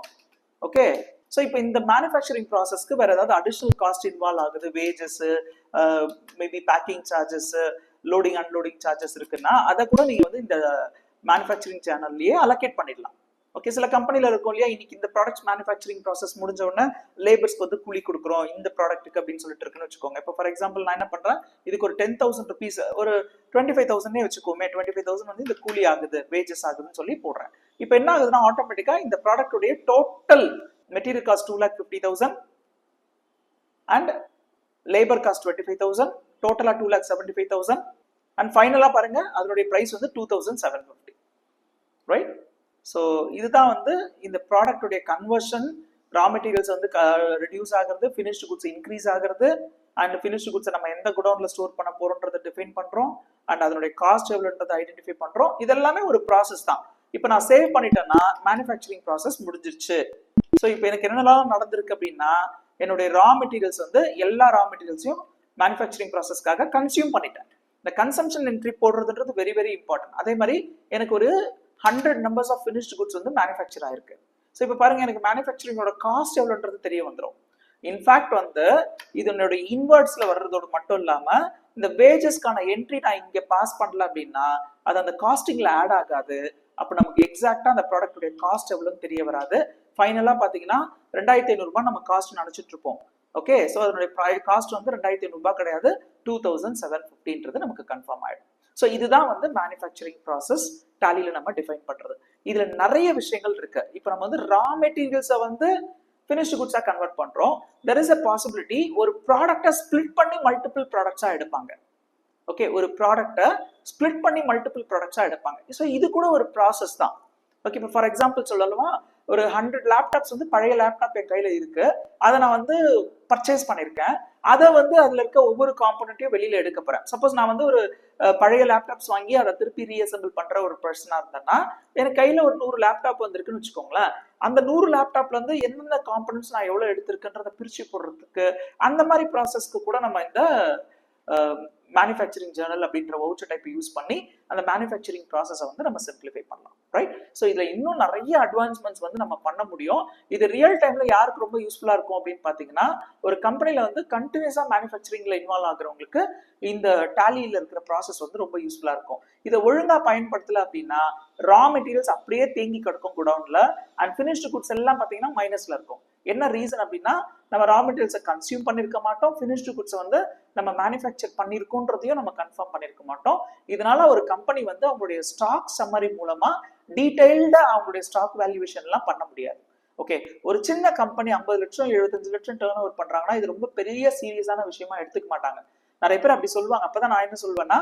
ஓகே, ஸோ இப்போ இந்த மேனுஃபேக்சரிங் ப்ராசஸ்க்கு வேற ஏதாவது அடிஷனல் காஸ்ட் இன்வால்வ் ஆகுது, wages, maybe packing charges, loading unloading charges இருக்குன்னா அதை கூட நீங்க வந்து இந்த மேனுஃபேக்சரிங் சேனல்லயே அலோகேட் பண்ணிடலாம். ஓகே, சில கம்பெனில இருக்கும் இல்லையா, இன்னைக்கு இந்த ப்ராடக்ட்ஸ் மேனுஃபேக்சரிங் ப்ராசஸ் முடிஞ்ச உடனே லேபர்ஸ்க்கு வந்து கூலி கொடுக்குறோம் இந்த ப்ராடக்ட்டுக்கு அப்படின்னு சொல்லிட்டு இருக்குன்னு வச்சுக்கோங்க. இப்போ ஃபார் எக்ஸாம்பிள் நான் என்ன பண்றேன், இதுக்கு ஒரு 10,000 rupees, ஒரு 25,000 வச்சுக்கோமே, 25,000 வந்து இந்த கூலி ஆகுது, வேஜஸ் ஆகுதுன்னு சொல்லி போடுறேன். இப்போ என்ன ஆகுதுன்னா ஆட்டோமேட்டிக்கா இந்த ப்ராடக்டுடைய total material cost 2,50,000 and labour cost 25,000, டோட்டலா 2,75,000 அண்ட் ஃபைனலா பாருங்க அதனுடைய பிரைஸ் வந்து 2,750. ரைட், ஸோ இதுதான் வந்து இந்த ப்ராடக்டுடைய கன்வர்ஷன். ரா மெட்டீரியல்ஸ் வந்து ரெடியூஸ் ஆகிறது, ஃபினிஷ்டு குட்ஸ் இன்க்ரீஸ் ஆகிறது, அண்ட் ஃபினிஷ்டு குட்ஸை நம்ம எந்த குடவுன்ல ஸ்டோர் பண்ண போறோன்றதை டிஃபைன் பண்றோம், அண்ட் அதனுடைய காஸ்ட் எவ்வளோன்றதை ஐடென்டிஃபை பண்றோம். இதெல்லாமே ஒரு ப்ராசஸ் தான். இப்போ நான் சேவ் பண்ணிட்டேன்னா மேனுஃபேக்சரிங் ப்ராசஸ் முடிஞ்சிருச்சு. ஸோ இப்போ எனக்கு என்னெல்லாம் நடந்திருக்கு அப்படின்னா என்னுடைய ரா மெட்டீரியல்ஸ் வந்து எல்லா ரா மெட்டீரியல்ஸையும் மேனுஃபேக்சரிங் ப்ராசஸ்க்காக கன்சியூம் பண்ணிட்டேன். இந்த கன்சம்ஷன் என்ட்ரி போடுறதுன்றது வெரி வெரி இம்பார்ட்டன்ட். அதே மாதிரி எனக்கு ஒரு 100 நம்பர்ஸ் ஆஃப் ஃபினிஷ்டு குட்ஸ் வந்து மேனுஃபேக்சர் ஆயிருக்கு. ஸோ இப்போ பாருங்க, எனக்கு மேனுஃபேக்சரிங்கோட காஸ்ட் எவ்வளோன்றது தெரிய வந்துடும். இன்ஃபேக்ட் வந்து இதனுடைய இன்வெர்ட்ஸ்ல வர்றதோடு மட்டும் இல்லாம இந்த வேஜஸ்க்கான என்ட்ரி நான் இங்க பாஸ் பண்ணல அப்படின்னா அது அந்த காஸ்டிங்ல ஆட் ஆகாது. அப்போ நமக்கு எக்ஸாக்டா அந்த ப்ராடக்டுடைய காஸ்ட் எவ்வளோன்னு தெரிய வராது. ஃபைனலா பாத்தீங்கன்னா 2500 ரூபாய் நம்ம காஸ்ட் நினைச்சிட்டு இருப்போம். ஓகே, ஸோ அதனுடைய காஸ்ட் வந்து 2500 ரூபாய் கிடையாது, 2750 நமக்கு கன்ஃபார்ம் ஆயிடும். ஸோ இதுதான் வந்து மேனுஃபேக்சரிங் ப்ராசஸ் டாலியில நம்ம டிஃபைன் பண்றது. இதுல நிறைய விஷயங்கள் இருக்கு. இப்போ நம்ம வந்து ரா மெட்டீரியல்ஸை வந்து ஃபினிஷ்டு குட்ஸா கன்வெர்ட் பண்றோம். தெர் இஸ் அ பாசிபிலிட்டி ஒரு ப்ராடக்டை ஸ்பிளிட் பண்ணி மல்டிபிள் ப்ராடக்ட்ஸா எடுப்பாங்க. ஓகே, ஒரு ப்ராடக்டை ஸ்பிளிட் பண்ணி மல்டிபிள் ப்ராடக்ட்ஸா எடுப்பாங்க. ஸோ இது கூட ஒரு ப்ராசஸ் தான். ஓகே, இப்போ ஃபார் எக்ஸாம்பிள் சொல்லலாமா, ஒரு 100 லேப்டாப்ஸ் வந்து பழைய லேப்டாப் என் கையில இருக்கு, அதை நான் வந்து பர்ச்சேஸ் பண்ணியிருக்கேன். அதை வந்து அதுல இருக்க ஒவ்வொரு காம்பனண்ட்டையும் வெளியில எடுக்க போறேன். சப்போஸ் நான் வந்து ஒரு பழைய லேப்டாப்ஸ் வாங்கி அதை திருப்பி ரீஅசெம்பிள் பண்ற ஒரு பர்சனா இருந்தேன்னா எனக்கு கையில ஒரு 100 லேப்டாப் வந்திருக்குன்னு வச்சுக்கோங்களேன். அந்த 100 லேப்டாப்ல இருந்து எந்தெந்த காம்பனன்ட்ஸ் நான் எவ்வளவு எடுத்திருக்கேன்றதை பிரிச்சு போடுறதுக்கு அந்த மாதிரி ப்ராசஸ்க்கு கூட நம்ம இந்த மேனுஃபேக்சரிங் ஜேர்னல் அப்படின்ற வவுச்சர் டைப் யூஸ் பண்ணி அந்த மேனுஃபேக்சரிங் ப்ராசஸை வந்து நம்ம சிம்பிளிஃபை பண்ணலாம். ரைட்? ஸோ இதுல இன்னும் நிறைய அட்வான்ஸ்மெண்ட்ஸ் வந்து நம்ம பண்ண முடியும். இது ரியல் டைம்ல யாருக்கு ரொம்ப யூஸ்ஃபுல்லா இருக்கும் அப்படின்னு பாத்தீங்கன்னா, ஒரு கம்பெனில வந்து கண்டினியூஸா மேனுஃபேக்சரிங்ல இன்வால்வ் ஆகுறவங்களுக்கு இந்த டாலியில இருக்கிற ப்ராசஸ் வந்து ரொம்ப யூஸ்ஃபுல்லா இருக்கும். இதை ஒழுங்கா பயன்படுத்தல அப்படின்னா ரா மெட்டீரியல்ஸ் அப்படியே தேங்கி கிடக்கும் குடவுன்ல, அண்ட் ஃபினிஷ்டு குட்ஸ் எல்லாம் பாத்தீங்கன்னா மைனஸ்ல இருக்கும். என்ன ரீசன் அப்படின்னா நம்ம ரா மெட்டீரியல்ஸை கன்சியூம் பண்ணிருக்க மாட்டோம், ஃபினிஷ்டு குட்ஸை வந்து நம்ம மேனுஃபேக்சர் பண்ணிருக்கோன்றதையும் நம்ம கன்ஃபார்ம் பண்ணிருக்க மாட்டோம். இதனால ஒரு கம்பெனி வந்து அவங்களுடைய ஸ்டாக் சம்மரி மூலமா டீடைல்டா அவங்களுடைய ஸ்டாக் வேல்யூவேஷன் எல்லாம் பண்ண முடியாது. ஓகே, ஒரு சின்ன கம்பெனி 50 லட்சம் 75 லட்சம் டர்ன் ஓவர் பண்றாங்கன்னா இது ரொம்ப பெரிய சீரியஸான விஷயமா எடுத்துக்க மாட்டாங்க. நிறைய பேர் அப்படி சொல்லுவாங்க. அப்பதான் நான் என்ன சொல்வேன்னா,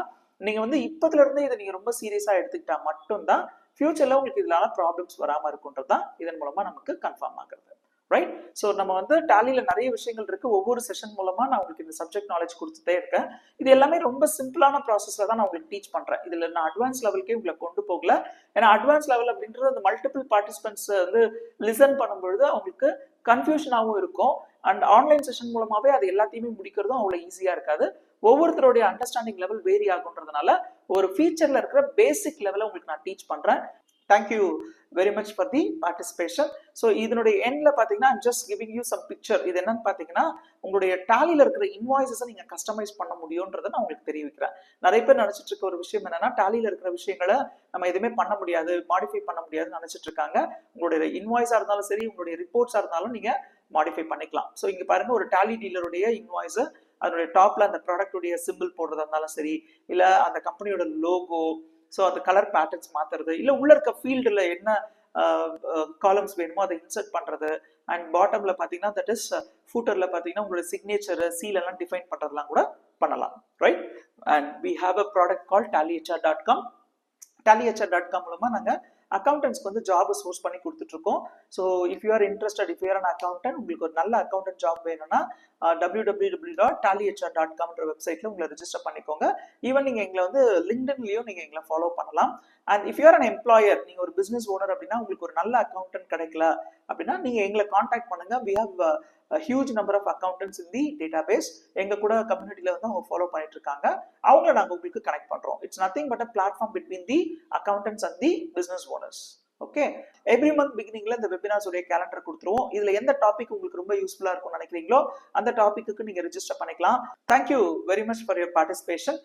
நீங்க வந்து இப்பத்துல இருந்து இதை நீங்க ரொம்ப சீரியஸா எடுத்துக்கிட்டா மட்டும்தான் ஃபியூச்சர்ல உங்களுக்கு இதனால ப்ராப்ளம்ஸ் வராம இருக்குன்றதுதான் இதன் மூலமா நமக்கு கன்ஃபார்ம் ஆகுறது. ரைட்? ஸோ நம்ம வந்து டாலியில நிறைய விஷயங்கள் இருக்கு. ஒவ்வொரு செஷன் மூலமா நான் உங்களுக்கு இந்த சப்ஜெக்ட் நாலேஜ் கொடுத்துட்டே இருக்கேன். இது எல்லாமே ரொம்ப சிம்பிளான ப்ராசஸ்ல தான் நான் உங்களுக்கு டீச் பண்றேன். இதுல நான் அட்வான்ஸ் லெவலுக்கே உங்களை கொண்டு போகல. ஏன்னா அட்வான்ஸ் லெவல் அப்படின்றது அந்த மல்டிபிள் பார்ட்டிசிபென்ட்ஸ் வந்து லிசன் பண்ணும்பொழுது அவங்களுக்கு கன்ஃபியூஷனாகவும் இருக்கும். அண்ட் ஆன்லைன் செஷன் மூலமாவே அது எல்லாத்தையுமே முடிக்கிறதும் அவ்வளவு ஈஸியா இருக்காது. ஒவ்வொருத்தருடைய அண்டர்ஸ்டாண்டிங் லெவல் வேரி ஆகுன்றதுனால ஒரு ஃபீச்சர்ல இருக்கிற பேசிக் லெவலை உங்களுக்கு நான் டீச் பண்றேன். Thank you very much for the participation. So இதனுடைய எண்ட்ல பாத்தீங்கன்னா I'm just giving you some picture. இது என்னன்னு பாத்தீங்கன்னா உங்களுடைய டாலியில இருக்கிற இன்வாய்ஸஸை நீங்க கஸ்டமைஸ் பண்ண முடியும்ன்றதை நான் உங்களுக்கு தெரிவிக்கிறேன். நிறைய பேர் நினைச்சிட்டு இருக்க ஒரு விஷயம் என்னன்னா, டாலியில இருக்கிற விஷயங்களை நம்ம எதுவுமே பண்ண முடியாது, மாடிஃபை பண்ண முடியாதுன்னு நினைச்சிட்டு இருக்காங்க. உங்களுடைய இன்வாய்ஸா இருந்தாலும் சரி, உங்களுடைய ரிப்போர்ட்ஸா இருந்தாலும் நீங்க மாடிஃபை பண்ணிக்கலாம். ஸோ இங்க பாருங்க, ஒரு டாலி டீலருடைய இன்வாய்ஸ், அதனுடைய டாப்ல அந்த ப்ராடக்டுடைய சிம்பிள் போடுறதா இருந்தாலும் சரி, இல்ல அந்த கம்பெனியோட லோகோ, ஸோ அந்த கலர் பேட்டர்ன்ஸ் மாத்துறது, இல்லை உள்ள இருக்க ஃபீல்டில் என்ன காலம்ஸ் வேணுமோ அதை இன்சர்ட் பண்றது, அண்ட் பாட்டம்ல பார்த்தீங்கன்னா தட் இஸ் ஃபூட்டர்ல பார்த்தீங்கன்னா உங்களோட சிக்னேச்சர் சீல் எல்லாம் டிஃபைன் பண்றதெல்லாம் கூட பண்ணலாம். Right? And we have a product call tallyhr.com. tallyhr.com மூலமா நாங்கள் அக்கௌண்டன்ஸ்க்கு வந்து ஜாப் சோர்ஸ் பண்ணி கொடுத்துட்டு இருக்கோம். So if you are interested, if you R an accountant, உங்களுக்கு ஒரு நல்ல அக்கௌண்டன்ட் ஜாப் வேணும்னா www.tallyhr.com வெப்சைட்ல உங்களை ரெஜிஸ்டர் பண்ணிக்கோங்க. ஈவன் நீங்க எங்களை வந்து லிங்க்டின்லயும் நீங்க எங்களை ஃபாலோ பண்ணலாம். And if you R an employer, நீங்க ஒரு பிசினஸ் ஓனர் அப்படின்னா உங்களுக்கு ஒரு நல்ல அக்கௌண்டன்ட் கிடைக்கல அப்படின்னா நீங்க எங்களை கான்டாக்ட் பண்ணுங்க. We have huge number of accountants in the database. எங்க கூட கம்யூனிட்டியில வந்து அவங்க ஃபாலோ பண்ணிட்டு இருக்காங்க. அவங்கள நாங்கள் உங்களுக்கு கனெக்ட் பண்றோம். It's nothing but a platform between the accountants and the business owners. Okay, every month பிகினிங்ல இந்த வெபினார்ஸ் உடைய கேலண்டர் கொடுத்துருவோம். இதுல எந்த டாபிக் உங்களுக்கு ரொம்ப யூஸ்ஃபுல்லா இருக்கும்னு நினைக்கிறீங்களோ அந்த டாபிக்கு நீங்க ரெஜிஸ்டர் பண்ணிக்கலாம். Thank you very much for your participation.